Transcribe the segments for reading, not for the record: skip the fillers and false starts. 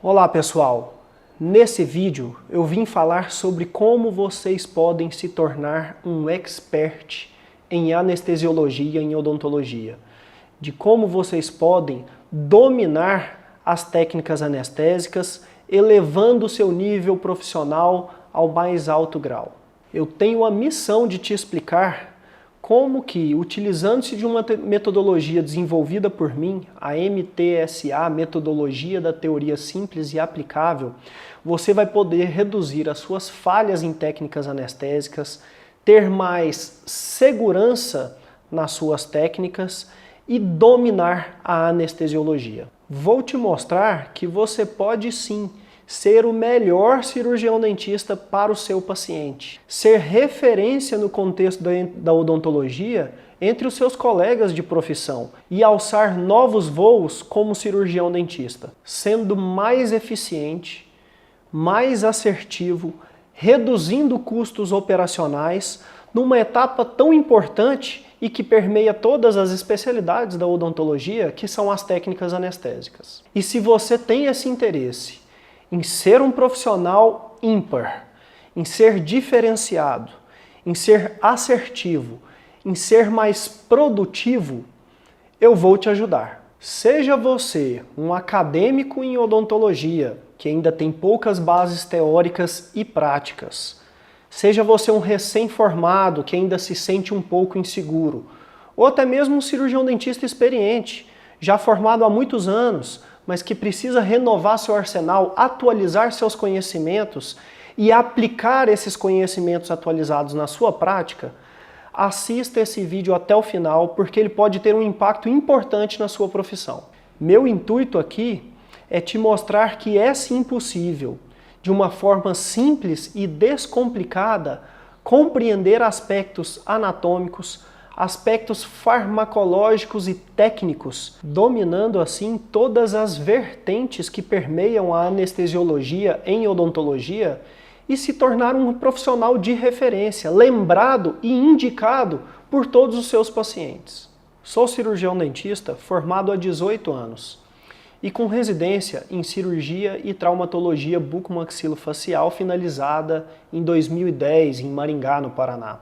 Olá pessoal, nesse vídeo eu vim falar sobre como vocês podem se tornar um expert em anestesiologia e em odontologia, de como vocês podem dominar as técnicas anestésicas, elevando o seu nível profissional ao mais alto grau. Eu tenho a missão de te explicar como que, utilizando-se de uma metodologia desenvolvida por mim, a MTSA, Metodologia da Teoria Simples e Aplicável, você vai poder reduzir as suas falhas em técnicas anestésicas, ter mais segurança nas suas técnicas e dominar a anestesiologia. Vou te mostrar que você pode sim ser o melhor cirurgião dentista para o seu paciente, ser referência no contexto da odontologia entre os seus colegas de profissão e alçar novos voos como cirurgião dentista, sendo mais eficiente, mais assertivo, reduzindo custos operacionais numa etapa tão importante e que permeia todas as especialidades da odontologia, que são as técnicas anestésicas. E se você tem esse interesse em ser um profissional ímpar, em ser diferenciado, em ser assertivo, em ser mais produtivo, eu vou te ajudar. Seja você um acadêmico em odontologia, que ainda tem poucas bases teóricas e práticas, seja você um recém-formado que ainda se sente um pouco inseguro, ou até mesmo um cirurgião dentista experiente, já formado há muitos anos, mas que precisa renovar seu arsenal, atualizar seus conhecimentos e aplicar esses conhecimentos atualizados na sua prática, assista esse vídeo até o final, porque ele pode ter um impacto importante na sua profissão. Meu intuito aqui é te mostrar que é sim possível, de uma forma simples e descomplicada, compreender aspectos anatômicos, aspectos farmacológicos e técnicos, dominando assim todas as vertentes que permeiam a anestesiologia em odontologia e se tornar um profissional de referência, lembrado e indicado por todos os seus pacientes. Sou cirurgião dentista formado há 18 anos e com residência em cirurgia e traumatologia bucomaxilofacial finalizada em 2010 em Maringá, no Paraná.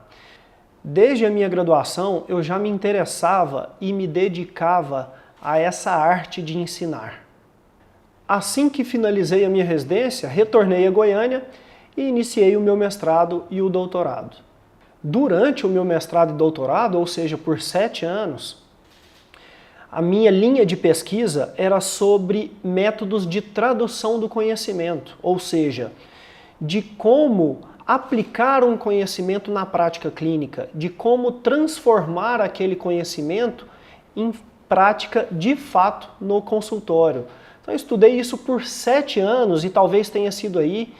Desde a minha graduação, eu já me interessava e me dedicava a essa arte de ensinar. Assim que finalizei a minha residência, retornei a Goiânia e iniciei o meu mestrado e o doutorado. Durante o meu mestrado e doutorado, ou seja, por 7 anos, a minha linha de pesquisa era sobre métodos de tradução do conhecimento, ou seja, de como aplicar um conhecimento na prática clínica, de como transformar aquele conhecimento em prática de fato no consultório. Então eu estudei isso por 7 anos e talvez tenha sido aí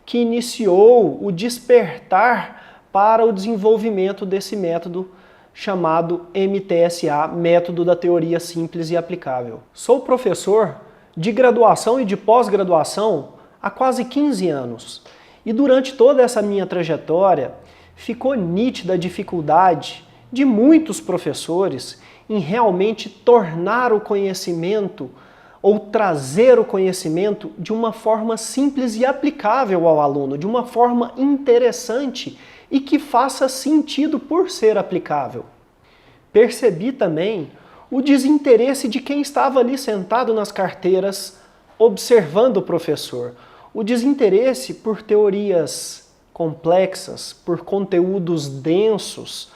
que iniciou o despertar para o desenvolvimento desse método chamado MTSA, Método da Teoria Simples e Aplicável. Sou professor de graduação e de pós-graduação há quase 15 anos. E durante toda essa minha trajetória, ficou nítida a dificuldade de muitos professores em realmente tornar o conhecimento ou trazer o conhecimento de uma forma simples e aplicável ao aluno, de uma forma interessante e que faça sentido por ser aplicável. Percebi também o desinteresse de quem estava ali sentado nas carteiras, observando o professor. O desinteresse por teorias complexas, por conteúdos densos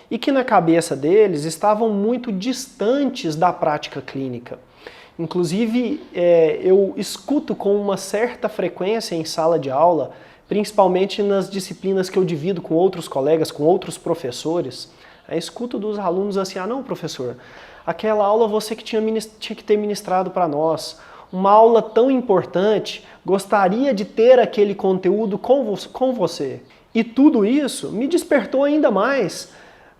e que na cabeça deles estavam muito distantes da prática clínica. Inclusive, eu escuto com uma certa frequência em sala de aula, principalmente nas disciplinas que eu divido com outros colegas, com outros professores, escuto dos alunos assim, não professor, aquela aula você que tinha que ter ministrado para nós, uma aula tão importante, gostaria de ter aquele conteúdo com você. E tudo isso me despertou ainda mais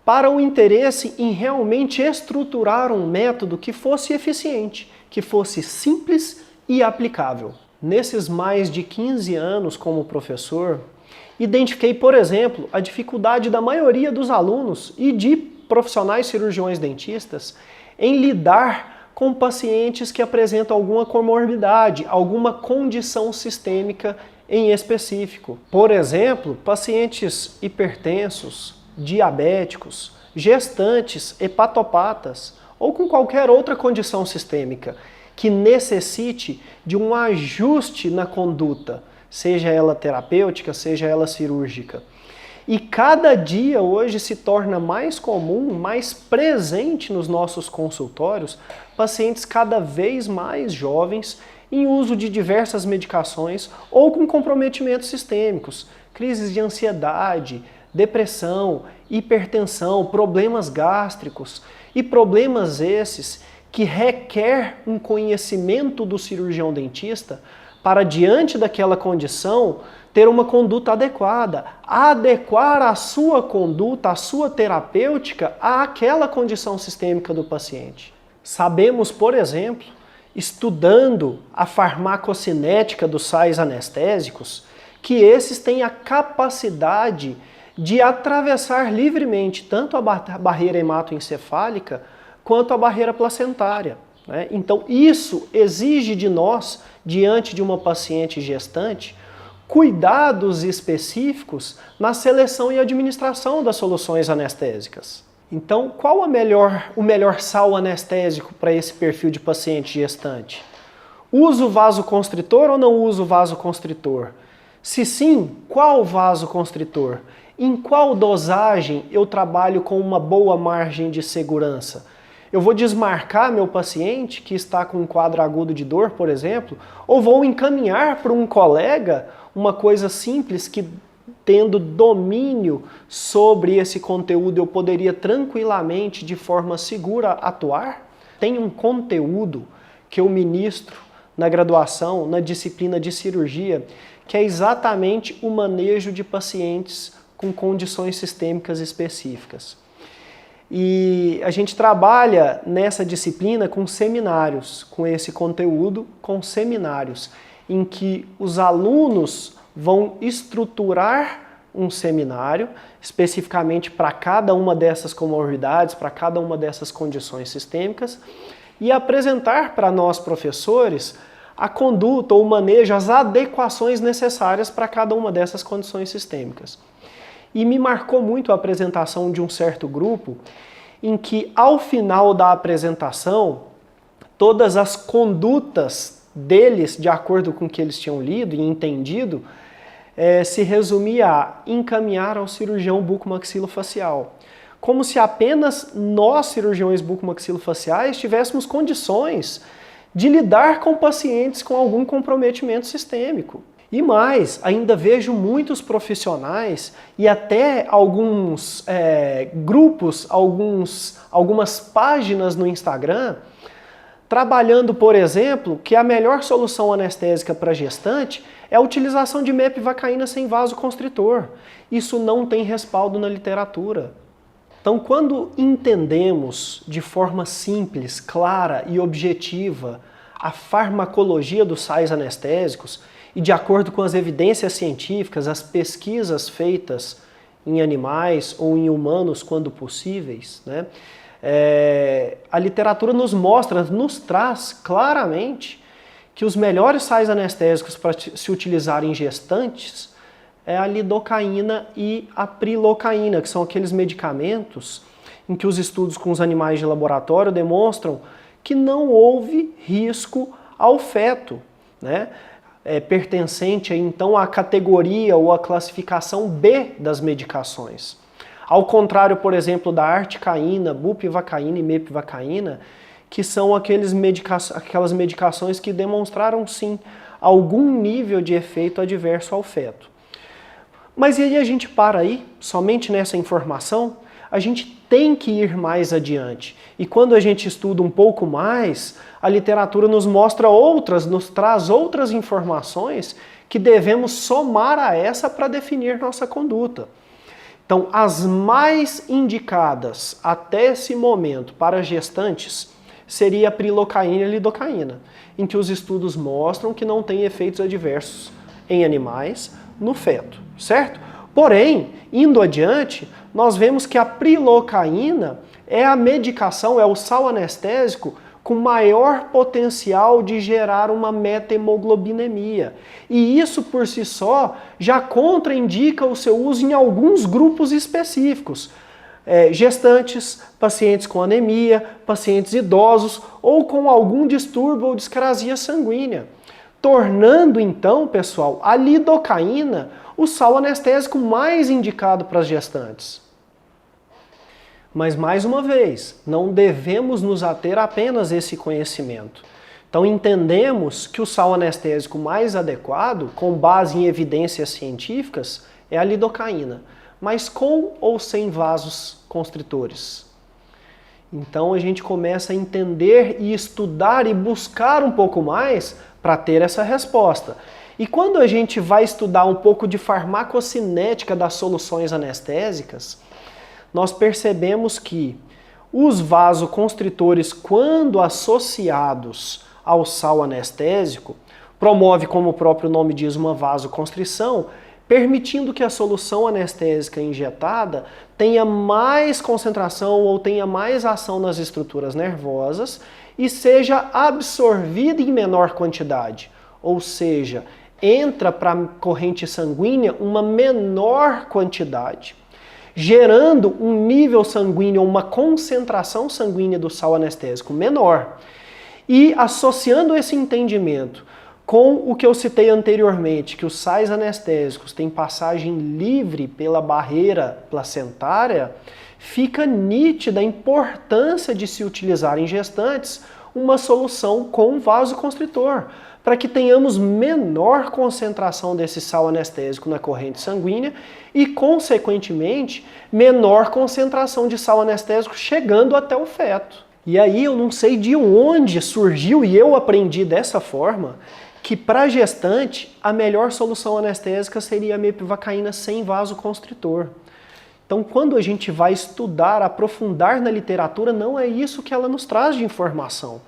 para o interesse em realmente estruturar um método que fosse eficiente, que fosse simples e aplicável. Nesses mais de 15 anos como professor, identifiquei, por exemplo, a dificuldade da maioria dos alunos e de profissionais cirurgiões dentistas em lidar com pacientes que apresentam alguma comorbidade, alguma condição sistêmica em específico. Por exemplo, pacientes hipertensos, diabéticos, gestantes, hepatopatas ou com qualquer outra condição sistêmica que necessite de um ajuste na conduta, seja ela terapêutica, seja ela cirúrgica. E cada dia hoje se torna mais comum, mais presente nos nossos consultórios, pacientes cada vez mais jovens em uso de diversas medicações ou com comprometimentos sistêmicos, crises de ansiedade, depressão, hipertensão, problemas gástricos e problemas esses que requer um conhecimento do cirurgião dentista para, diante daquela condição, ter uma conduta adequada, adequar a sua conduta, a sua terapêutica àquela condição sistêmica do paciente. Sabemos, por exemplo, estudando a farmacocinética dos sais anestésicos, que esses têm a capacidade de atravessar livremente tanto a barreira hematoencefálica quanto a barreira placentária, né? Então isso exige de nós, diante de uma paciente gestante, cuidados específicos na seleção e administração das soluções anestésicas. Então, qual o melhor sal anestésico para esse perfil de paciente gestante? Uso vasoconstritor ou não uso vasoconstritor? Se sim, qual vasoconstritor? Em qual dosagem eu trabalho com uma boa margem de segurança? Eu vou desmarcar meu paciente que está com um quadro agudo de dor, por exemplo, ou vou encaminhar para um colega uma coisa simples que, tendo domínio sobre esse conteúdo, eu poderia tranquilamente, de forma segura, atuar? Tem um conteúdo que eu ministro na graduação, na disciplina de cirurgia, que é exatamente o manejo de pacientes com condições sistêmicas específicas. E a gente trabalha nessa disciplina com seminários, com esse conteúdo, com seminários, em que os alunos vão estruturar um seminário especificamente para cada uma dessas comorbidades, para cada uma dessas condições sistêmicas e apresentar para nós professores a conduta ou o manejo, as adequações necessárias para cada uma dessas condições sistêmicas. E me marcou muito a apresentação de um certo grupo em que, ao final da apresentação, todas as condutas deles, de acordo com o que eles tinham lido e entendido, se resumia a encaminhar ao cirurgião bucomaxilofacial. Como se apenas nós, cirurgiões bucomaxilofaciais, tivéssemos condições de lidar com pacientes com algum comprometimento sistêmico. E mais, ainda vejo muitos profissionais e até alguns grupos, algumas páginas no Instagram, trabalhando, por exemplo, que a melhor solução anestésica para gestante é a utilização de mepivacaína sem vasoconstritor. Isso não tem respaldo na literatura. Então, quando entendemos de forma simples, clara e objetiva a farmacologia dos sais anestésicos e de acordo com as evidências científicas, as pesquisas feitas em animais ou em humanos quando possíveis, né? A literatura nos mostra, nos traz claramente que os melhores sais anestésicos para se utilizar em gestantes é a lidocaína e a prilocaína, que são aqueles medicamentos em que os estudos com os animais de laboratório demonstram que não houve risco ao feto, né? Pertencente então à categoria ou à classificação B das medicações. Ao contrário, por exemplo, da articaína, bupivacaína e mepivacaína, que são aquelas medicações que demonstraram sim algum nível de efeito adverso ao feto. Mas e aí a gente para aí, somente nessa informação? A gente tem que ir mais adiante. E quando a gente estuda um pouco mais, a literatura nos mostra nos traz outras informações que devemos somar a essa para definir nossa conduta. Então, as mais indicadas até esse momento para gestantes seria a prilocaína e a lidocaína, em que os estudos mostram que não tem efeitos adversos em animais no feto, certo? Porém, indo adiante, nós vemos que a prilocaína é a medicação, é o sal anestésico com maior potencial de gerar uma metahemoglobinemia. E isso por si só já contraindica o seu uso em alguns grupos específicos. Gestantes, pacientes com anemia, pacientes idosos ou com algum distúrbio ou discrasia sanguínea. Tornando então, pessoal, a lidocaína o sal anestésico mais indicado para as gestantes. Mas, mais uma vez, não devemos nos ater apenas a esse conhecimento. Então, entendemos que o sal anestésico mais adequado, com base em evidências científicas, é a lidocaína, mas com ou sem vasos constritores. Então, a gente começa a entender e estudar e buscar um pouco mais para ter essa resposta. E quando a gente vai estudar um pouco de farmacocinética das soluções anestésicas, nós percebemos que os vasoconstritores, quando associados ao sal anestésico, promove, como o próprio nome diz, uma vasoconstrição, permitindo que a solução anestésica injetada tenha mais concentração ou tenha mais ação nas estruturas nervosas e seja absorvida em menor quantidade, ou seja, entra para a corrente sanguínea uma menor quantidade, gerando um nível sanguíneo, uma concentração sanguínea do sal anestésico menor. E associando esse entendimento com o que eu citei anteriormente, que os sais anestésicos têm passagem livre pela barreira placentária, fica nítida a importância de se utilizar em gestantes uma solução com vasoconstritor, para que tenhamos menor concentração desse sal anestésico na corrente sanguínea e, consequentemente, menor concentração de sal anestésico chegando até o feto. E aí eu não sei de onde surgiu, e eu aprendi dessa forma, que para gestante a melhor solução anestésica seria a mepivacaína sem vasoconstritor. Então, quando a gente vai estudar, aprofundar na literatura, não é isso que ela nos traz de informação.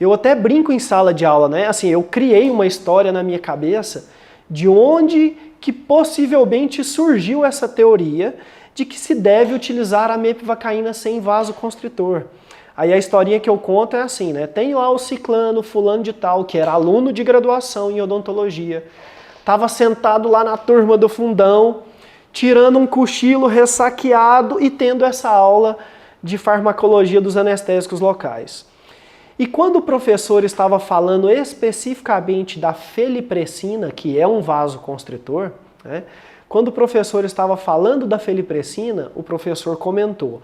Eu até brinco em sala de aula, né? Assim, eu criei uma história na minha cabeça de onde que possivelmente surgiu essa teoria de que se deve utilizar a mepivacaína sem vasoconstritor. Aí a historinha que eu conto é assim, né? Tem lá o ciclano, fulano de tal, que era aluno de graduação em odontologia, estava sentado lá na turma do fundão, tirando um cochilo ressaqueado e tendo essa aula de farmacologia dos anestésicos locais. E quando o professor estava falando especificamente da felipressina, que é um vasoconstritor, né? Quando o professor estava falando da felipressina, o professor comentou: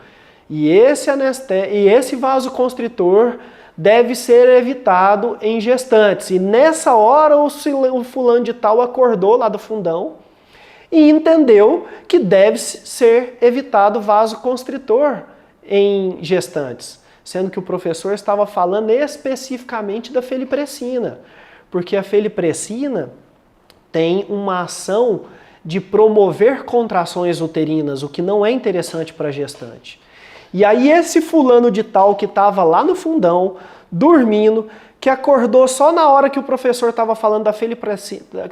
e esse vasoconstritor deve ser evitado em gestantes. E nessa hora o fulano de tal acordou lá do fundão e entendeu que deve ser evitado vasoconstritor em gestantes, sendo que o professor estava falando especificamente da felipressina, porque a felipressina tem uma ação de promover contrações uterinas, o que não é interessante para a gestante. E aí esse fulano de tal que estava lá no fundão, dormindo, que acordou só na hora que o professor estava falando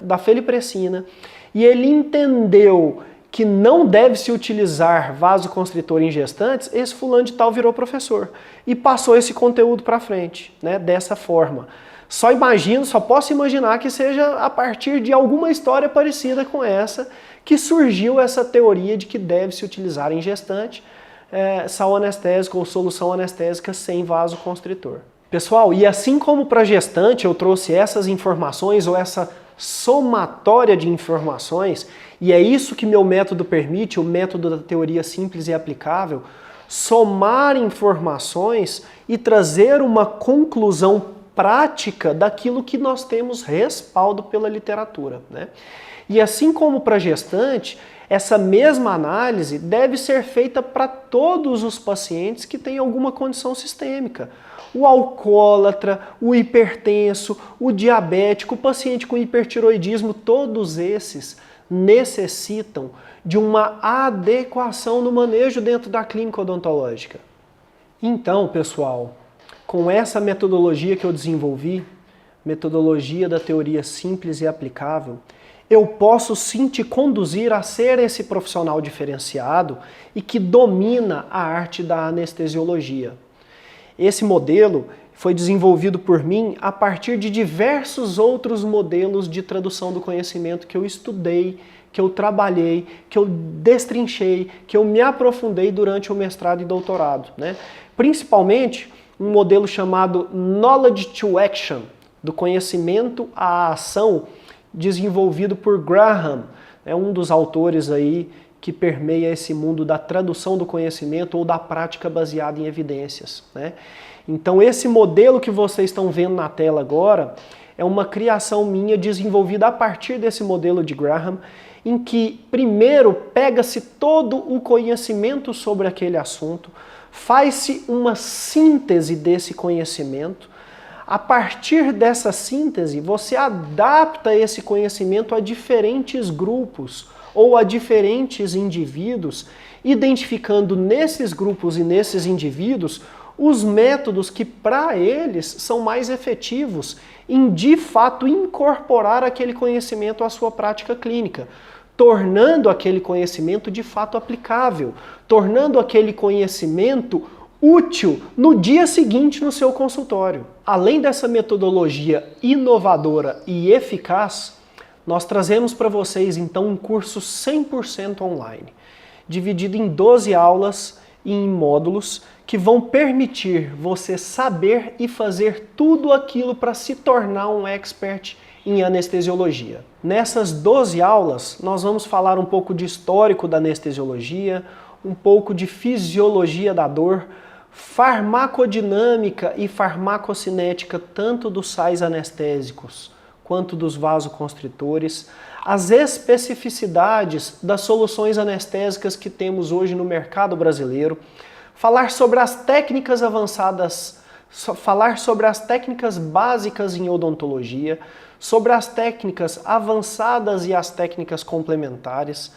da felipressina, e ele entendeu que não deve se utilizar vasoconstritor em gestantes, esse fulano de tal virou professor e passou esse conteúdo para frente, né, dessa forma. Só posso imaginar que seja a partir de alguma história parecida com essa que surgiu essa teoria de que deve se utilizar em gestante sal anestésico ou solução anestésica sem vasoconstritor. Pessoal, e assim como para gestante eu trouxe essas informações ou essa somatória de informações, e é isso que meu método permite, o método da teoria simples e aplicável, somar informações e trazer uma conclusão prática daquilo que nós temos respaldo pela literatura, né? E assim como para gestante, essa mesma análise deve ser feita para todos os pacientes que têm alguma condição sistêmica. O alcoólatra, o hipertenso, o diabético, o paciente com hipertiroidismo, todos esses necessitam de uma adequação no manejo dentro da clínica odontológica. Então, pessoal, com essa metodologia que eu desenvolvi, metodologia da teoria simples e aplicável, eu posso sim te conduzir a ser esse profissional diferenciado e que domina a arte da anestesiologia. Esse modelo foi desenvolvido por mim a partir de diversos outros modelos de tradução do conhecimento que eu estudei, que eu trabalhei, que eu destrinchei, que eu me aprofundei durante o mestrado e doutorado, né? Principalmente um modelo chamado Knowledge to Action, do conhecimento à ação, desenvolvido por Graham, é um dos autores aí que permeia esse mundo da tradução do conhecimento ou da prática baseada em evidências, né? Então esse modelo que vocês estão vendo na tela agora é uma criação minha desenvolvida a partir desse modelo de Graham, em que primeiro pega-se todo o conhecimento sobre aquele assunto, faz-se uma síntese desse conhecimento. A partir dessa síntese, você adapta esse conhecimento a diferentes grupos ou a diferentes indivíduos, identificando nesses grupos e nesses indivíduos os métodos que para eles são mais efetivos em de fato incorporar aquele conhecimento à sua prática clínica, tornando aquele conhecimento de fato aplicável, tornando aquele conhecimento útil no dia seguinte no seu consultório. Além dessa metodologia inovadora e eficaz, nós trazemos para vocês então um curso 100% online, dividido em 12 aulas e em módulos que vão permitir você saber e fazer tudo aquilo para se tornar um expert em anestesiologia. Nessas 12 aulas, nós vamos falar um pouco de histórico da anestesiologia, um pouco de fisiologia da dor, farmacodinâmica e farmacocinética tanto dos sais anestésicos quanto dos vasoconstritores, as especificidades das soluções anestésicas que temos hoje no mercado brasileiro, falar sobre as técnicas avançadas, falar sobre as técnicas básicas em odontologia, sobre as técnicas avançadas e as técnicas complementares.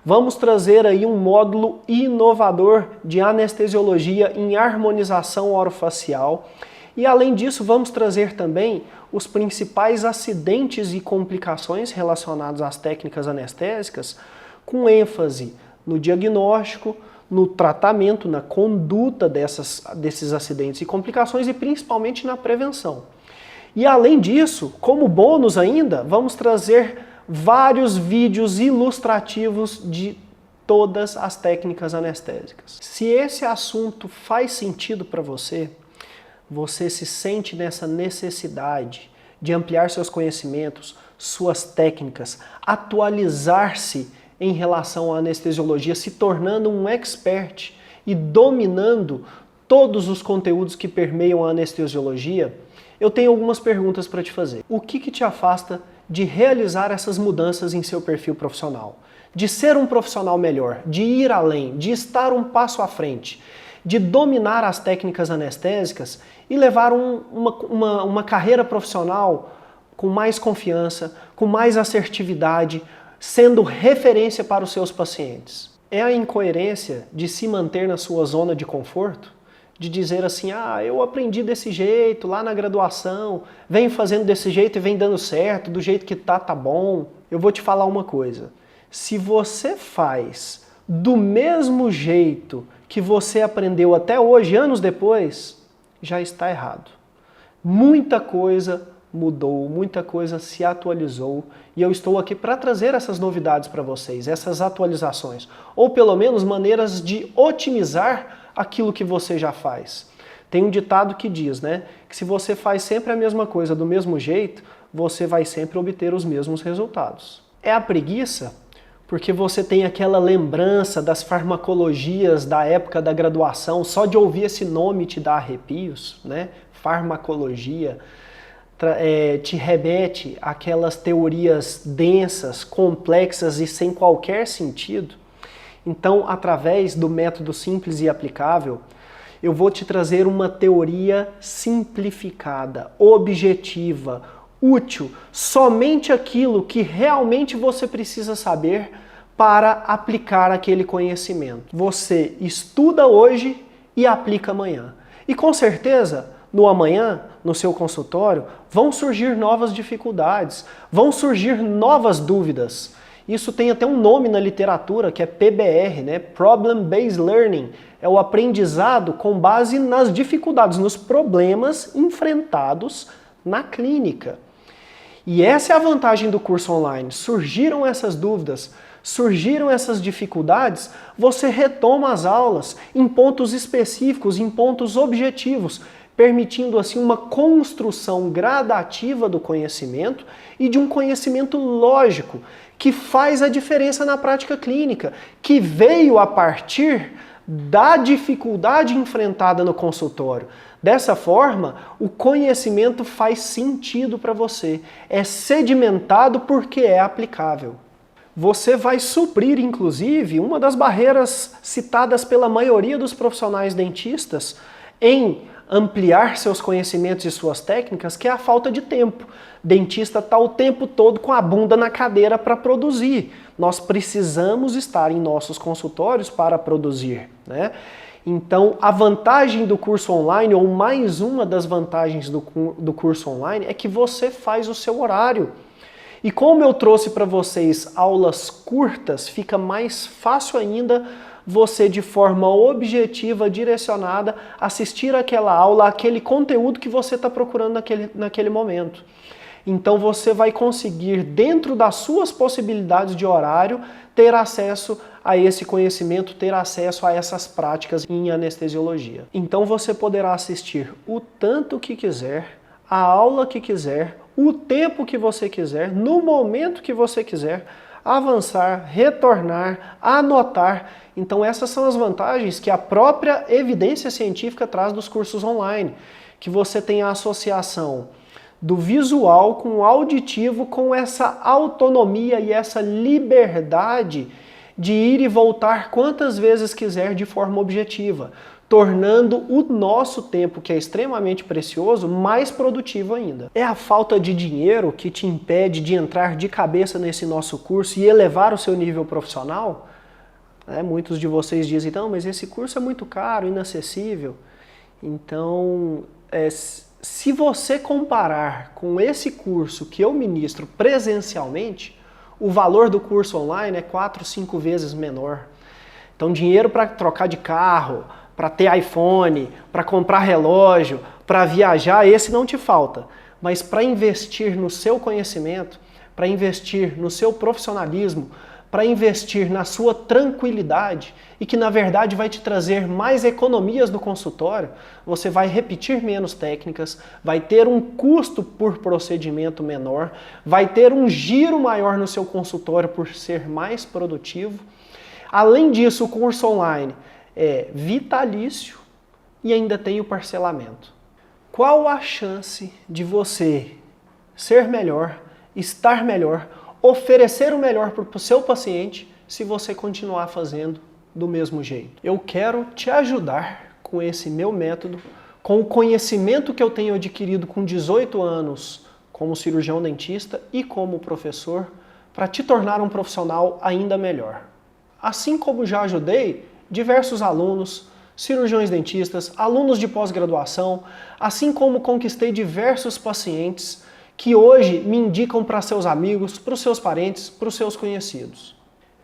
Vamos trazer aí um módulo inovador de anestesiologia em harmonização orofacial. E além disso, vamos trazer também os principais acidentes e complicações relacionados às técnicas anestésicas, com ênfase no diagnóstico, no tratamento, na conduta desses acidentes e complicações e principalmente na prevenção. E além disso, como bônus ainda, vamos trazer vários vídeos ilustrativos de todas as técnicas anestésicas. Se esse assunto faz sentido para você, você se sente nessa necessidade de ampliar seus conhecimentos, suas técnicas, atualizar-se em relação à anestesiologia, se tornando um expert e dominando todos os conteúdos que permeiam a anestesiologia, eu tenho algumas perguntas para te fazer. O que te afasta de realizar essas mudanças em seu perfil profissional? De ser um profissional melhor, de ir além, de estar um passo à frente, de dominar as técnicas anestésicas e levar uma carreira profissional com mais confiança, com mais assertividade, sendo referência para os seus pacientes? É a incoerência de se manter na sua zona de conforto? De dizer assim, eu aprendi desse jeito lá na graduação, venho fazendo desse jeito e vem dando certo, do jeito que tá bom. Eu vou te falar uma coisa, se você faz do mesmo jeito que você aprendeu até hoje, anos depois, já está errado. Muita coisa mudou, muita coisa se atualizou e eu estou aqui para trazer essas novidades para vocês, essas atualizações, ou pelo menos maneiras de otimizar aquilo que você já faz. Tem um ditado que diz, né, que se você faz sempre a mesma coisa do mesmo jeito, você vai sempre obter os mesmos resultados. É a preguiça? Porque você tem aquela lembrança das farmacologias da época da graduação, só de ouvir esse nome te dá arrepios, né? Farmacologia te remete àquelas teorias densas, complexas e sem qualquer sentido. Então, através do método simples e aplicável, eu vou te trazer uma teoria simplificada, objetiva, útil, somente aquilo que realmente você precisa saber para aplicar aquele conhecimento. Você estuda hoje e aplica amanhã. E com certeza, no amanhã, no seu consultório, vão surgir novas dificuldades, vão surgir novas dúvidas. Isso tem até um nome na literatura, que é PBR, né? Problem Based Learning. É o aprendizado com base nas dificuldades, nos problemas enfrentados na clínica. E essa é a vantagem do curso online. Surgiram essas dúvidas, surgiram essas dificuldades, você retoma as aulas em pontos específicos, em pontos objetivos, permitindo assim uma construção gradativa do conhecimento e de um conhecimento lógico, que faz a diferença na prática clínica, que veio a partir da dificuldade enfrentada no consultório. Dessa forma, o conhecimento faz sentido para você, é sedimentado porque é aplicável. Você vai suprir, inclusive, uma das barreiras citadas pela maioria dos profissionais dentistas em ampliar seus conhecimentos e suas técnicas, que é a falta de tempo. Dentista está o tempo todo com a bunda na cadeira para produzir. Nós precisamos estar em nossos consultórios para produzir, né? Então, a vantagem do curso online, ou mais uma das vantagens do curso online, é que você faz o seu horário. E como eu trouxe para vocês aulas curtas, fica mais fácil ainda você, de forma objetiva, direcionada, assistir aquela aula, aquele conteúdo que você está procurando naquele momento. Então você vai conseguir, dentro das suas possibilidades de horário, ter acesso a esse conhecimento, ter acesso a essas práticas em anestesiologia. Então você poderá assistir o tanto que quiser, a aula que quiser, o tempo que você quiser, no momento que você quiser, avançar, retornar, anotar. Então essas são as vantagens que a própria evidência científica traz dos cursos online, que você tem a associação do visual com o auditivo, com essa autonomia e essa liberdade de ir e voltar quantas vezes quiser de forma objetiva, tornando o nosso tempo, que é extremamente precioso, mais produtivo ainda. É a falta de dinheiro que te impede de entrar de cabeça nesse nosso curso e elevar o seu nível profissional? Muitos de vocês dizem, então, mas esse curso é muito caro, inacessível. Então, se você comparar com esse curso que eu ministro presencialmente, o valor do curso online é 4, 5 vezes menor. Então, dinheiro para trocar de carro, para ter iPhone, para comprar relógio, para viajar, esse não te falta. Mas para investir no seu conhecimento, para investir no seu profissionalismo, para investir na sua tranquilidade e que na verdade vai te trazer mais economias no consultório, você vai repetir menos técnicas, vai ter um custo por procedimento menor, vai ter um giro maior no seu consultório por ser mais produtivo. Além disso, o curso online é vitalício e ainda tem o parcelamento. Qual a chance de você ser melhor, estar melhor, oferecer o melhor para o seu paciente se você continuar fazendo do mesmo jeito? Eu quero te ajudar com esse meu método, com o conhecimento que eu tenho adquirido com 18 anos como cirurgião dentista e como professor, para te tornar um profissional ainda melhor. Assim como já ajudei diversos alunos, cirurgiões dentistas, alunos de pós-graduação, assim como conquistei diversos pacientes que hoje me indicam para seus amigos, para os seus parentes, para os seus conhecidos.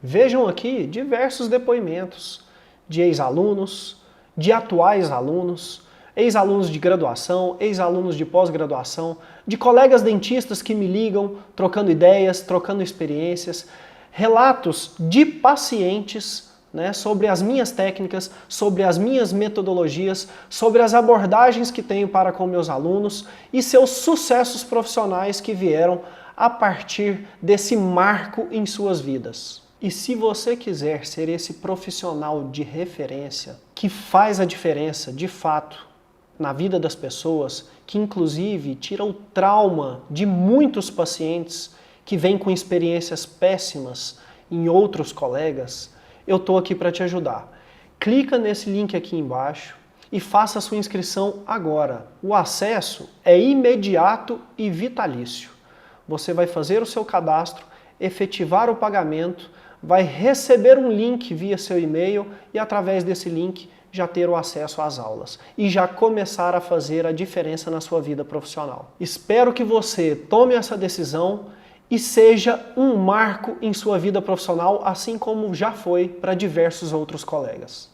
Vejam aqui diversos depoimentos de ex-alunos, de atuais alunos, ex-alunos de graduação, ex-alunos de pós-graduação, de colegas dentistas que me ligam, trocando ideias, trocando experiências, relatos de pacientes, sobre as minhas técnicas, sobre as minhas metodologias, sobre as abordagens que tenho para com meus alunos e seus sucessos profissionais que vieram a partir desse marco em suas vidas. E se você quiser ser esse profissional de referência que faz a diferença de fato na vida das pessoas, que inclusive tira o trauma de muitos pacientes que vêm com experiências péssimas em outros colegas, eu estou aqui para te ajudar. Clica nesse link aqui embaixo e faça a sua inscrição agora. O acesso é imediato e vitalício. Você vai fazer o seu cadastro, efetivar o pagamento, vai receber um link via seu e-mail e através desse link já ter o acesso às aulas e já começar a fazer a diferença na sua vida profissional. Espero que você tome essa decisão e seja um marco em sua vida profissional, assim como já foi para diversos outros colegas.